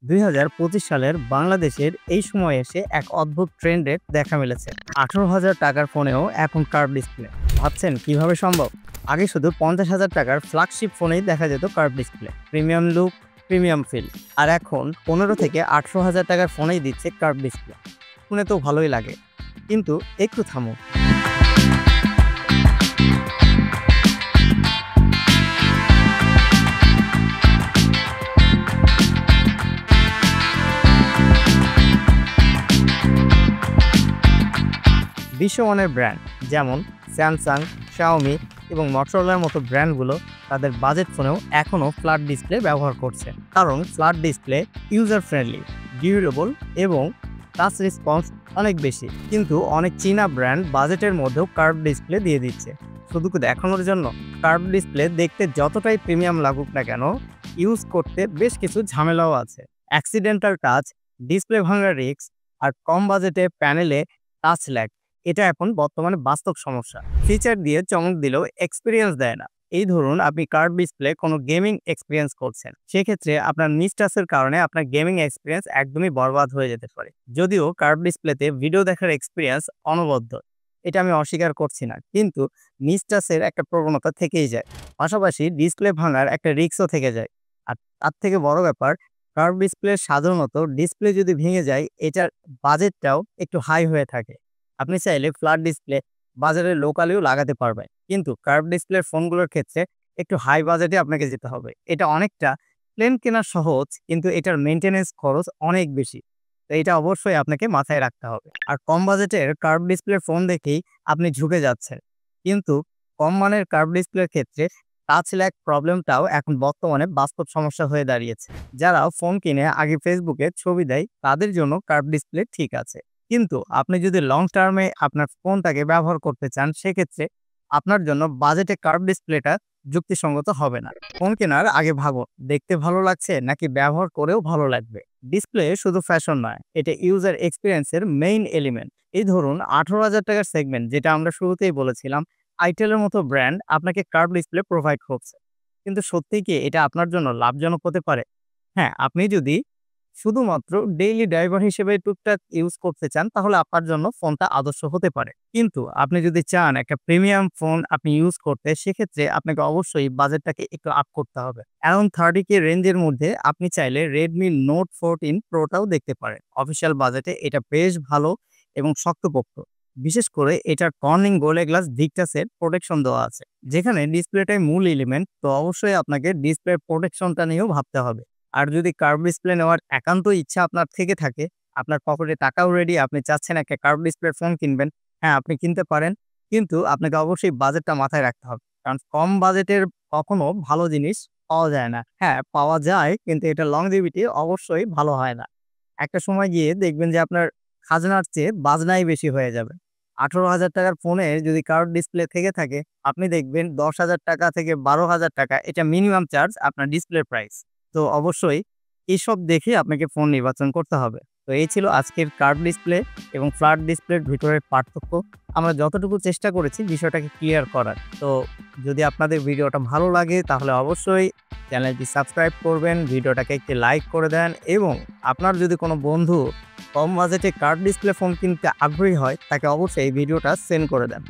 2025 সালের বাংলাদেশের এই সময়ে এসে এক অদ্ভুত ট্রেন্ডের দেখা মিলেছে। 18,000 টাকার ফোনেও এখন কার্ভ ডিসপ্লে। ভাবছেন কিভাবে সম্ভব? আগে শুধু 50,000 টাকার ফ্ল্যাগশিপ ফোনেই দেখা যেত curve display, premium look, premium feel. আর এখন 15 থেকে 18,000 টাকার ফোনেই দিচ্ছে কার্ভ ডিসপ্লে। শুনে তো ভালোই লাগে, কিন্তু একটু থামো। বিশ্বমানের ব্র্যান্ড যেমন স্যামসাং, শাওমি এবং মটোরোলার মতো ব্র্যান্ডগুলো তাদের বাজেট ফোনেও এখনও ফ্ল্যাট ডিসপ্লে ব্যবহার করছে, কারণ flat display user friendly, durable এবং টাচ রেসপন্স অনেক বেশি। কিন্তু অনেক চীনা ব্র্যান্ড বাজেটের মধ্যেও কার্ভ ডিসপ্লে দিয়ে দিচ্ছে শুধু দেখানোর জন্য। কার্ভ ডিসপ্লে দেখতে যতটাই প্রিমিয়াম লাগুক না কেন, ইউজ করতে বেশ কিছু ঝামেলাও আছে। অ্যাক্সিডেন্টাল টাচ, ডিসপ্লে ভাঙার রিস্ক, আর কম বাজেটে প্যানেলে টাচ ল্যাগ, এটা এখন বর্তমানে বাস্তব সমস্যা। ফিচার দিয়ে চমক দিলেও এক্সপিরিয়েন্স দেয় না। এই ধরুন আপনি কার্ভ ডিসপ্লে কোনো গেমিং এক্সপিরিয়েন্স করছেন, সেক্ষেত্রে আপনার মিস টাচের কারণে আপনার গেমিং এক্সপিরিয়েন্স একদমই বরবাদ হয়ে যেতে পারে। যদিও কার্ভ ডিসপ্লেতে ভিডিও দেখার এক্সপিরিয়েন্স অনবদ্য, এটা আমি অস্বীকার করছি না, কিন্তু মিস টাচের একটা প্রবণতা থেকেই যায়। পাশাপাশি ডিসপ্লে ভাঙার একটা রিস্কও থেকে যায়। আর তার থেকে বড় ব্যাপার, কার্ভ ডিসপ্লে সাধারণত ডিসপ্লে যদি ভেঙে যায়, এটার বাজেটটাও একটু হাই হয়ে থাকে। আপনি চাইলে ফ্ল্যাট ডিসপ্লে বাজারে লোকালিও লাগাতে পারবেন, কিন্তু কার্ভ ডিসপ্লের ফোনগুলোর ক্ষেত্রে একটু হাই বাজেটে আপনাকে যেতে হবে। এটা অনেকটা প্লেন কেনা সহজ, কিন্তু এটার মেনটেনেন্স খরচ অনেক বেশি। তো এটা অবশ্যই আপনাকে মাথায় রাখতে হবে। আর কম বাজেটের কার্ভ ডিসপ্লের ফোন দেখেই আপনি ঝুঁকে যাচ্ছেন, কিন্তু কম মানের কার্ভ ডিসপ্লের ক্ষেত্রে টাচ ল্যাগ প্রবলেমটাও এখন বর্তমানে বাস্তব সমস্যা হয়ে দাঁড়িয়েছে। যারা ফোন কিনে আগে ফেসবুকে ছবি দেয়, তাদের জন্য কার্ভ ডিসপ্লে ঠিক আছে, কিন্তু আপনি যদি লং টার্মে আপনার ফোনটাকে ব্যবহার করতে চান, সেক্ষেত্রে আপনার জন্য বাজেটে কার্ভ ডিসপ্লেটা যুক্তিসঙ্গত হবে না। ফোন কেনার আগে ভাবো, দেখতে ভালো লাগছে নাকি ব্যবহার করেও ভালো লাগবে। ডিসপ্লে শুধু ফ্যাশন নয়, এটা ইউজার এক্সপিরিয়েন্সের মেইন এলিমেন্ট। এই ধরুন 18,000 টাকার সেগমেন্ট, যেটা আমরা শুরুতেই বলেছিলাম, আইটেলের মতো ব্র্যান্ড আপনাকে কার্ভ ডিসপ্লে প্রোভাইড করছে, কিন্তু সত্যি কি এটা আপনার জন্য লাভজনক হতে পারে? হ্যাঁ, আপনি যদি শুধুমাত্র ডেইলি ড্রাইভার হিসেবে টুকটাক ইউজ করতে চান, তাহলে আপনার জন্য ফোনটা আদর্শ হতে পারে। কিন্তু আপনি যদি চান একটা প্রিমিয়াম ফোন আপনি ইউজ করতে, সেক্ষেত্রে আপনাকে অবশ্যই বাজেটটাকে একটু আপ করতে হবে। অ্যারাউন্ড 30K রেঞ্জের মধ্যে আপনি চাইলে রেডমি নোট 14 প্রোটাও দেখতে পারেন। অফিসিয়াল বাজেটে এটা বেশ ভালো এবং শক্তপোক্ত। বিশেষ করে এটার কর্নিং গোরিলা গ্লাস ভিক্টাসের প্রোটেকশন দেওয়া আছে। যেখানে ডিসপ্লেটাই মূল এলিমেন্ট, তো অবশ্যই আপনাকে ডিসপ্লে প্রোটেকশনটা নিয়েও ভাবতে হবে। আর যদি কার্ভ ডিসপ্লে নেওয়ার একান্ত ইচ্ছা আপনার থেকে থাকে, আপনার পকেটে টাকাও রেডি, আপনি চাচ্ছেন একটা কার্ভ ডিসপ্লে ফোন কিনবেন, হ্যাঁ আপনি কিনতে পারেন, কিন্তু আপনাকে অবশ্যই বাজেটটা মাথায় রাখতে হবে। কারণ কম বাজেটের কখনো ভালো জিনিস পাওয়া যায় না। হ্যাঁ, পাওয়া যায়, কিন্তু এটা লংজিভিটি অবশ্যই ভালো হয় না। একটা সময় গিয়ে দেখবেন যে আপনার খাজনার চেয়ে বাজনাই বেশি হয়ে যাবে। 18,000 টাকার ফোনে যদি কার্ভ ডিসপ্লে থেকে থাকে, আপনি দেখবেন 10,000 টাকা থেকে 12,000 টাকা এটা মিনিমাম চার্জ আপনার ডিসপ্লে প্রাইস। তো অবশ্যই এসব দেখে আপনাকে ফোন নির্বাচন করতে হবে। তো এই ছিল আজকের কার্ভ ডিসপ্লে এবং ফ্ল্যাট ডিসপ্লের ভিতরের পার্থক্য। আমরা যতটুকু চেষ্টা করেছি বিষয়টাকে ক্লিয়ার করার। তো যদি আপনাদের ভিডিওটা ভালো লাগে, তাহলে অবশ্যই চ্যানেলটি সাবস্ক্রাইব করবেন, ভিডিওটাকে একটি লাইক করে দেন, এবং আপনার যদি কোনো বন্ধু কম বাজেটে কার্ভ ডিসপ্লে ফোন কিনতে আগ্রহী হয়, তাকে অবশ্যই এই ভিডিওটা সেন্ড করে দেন।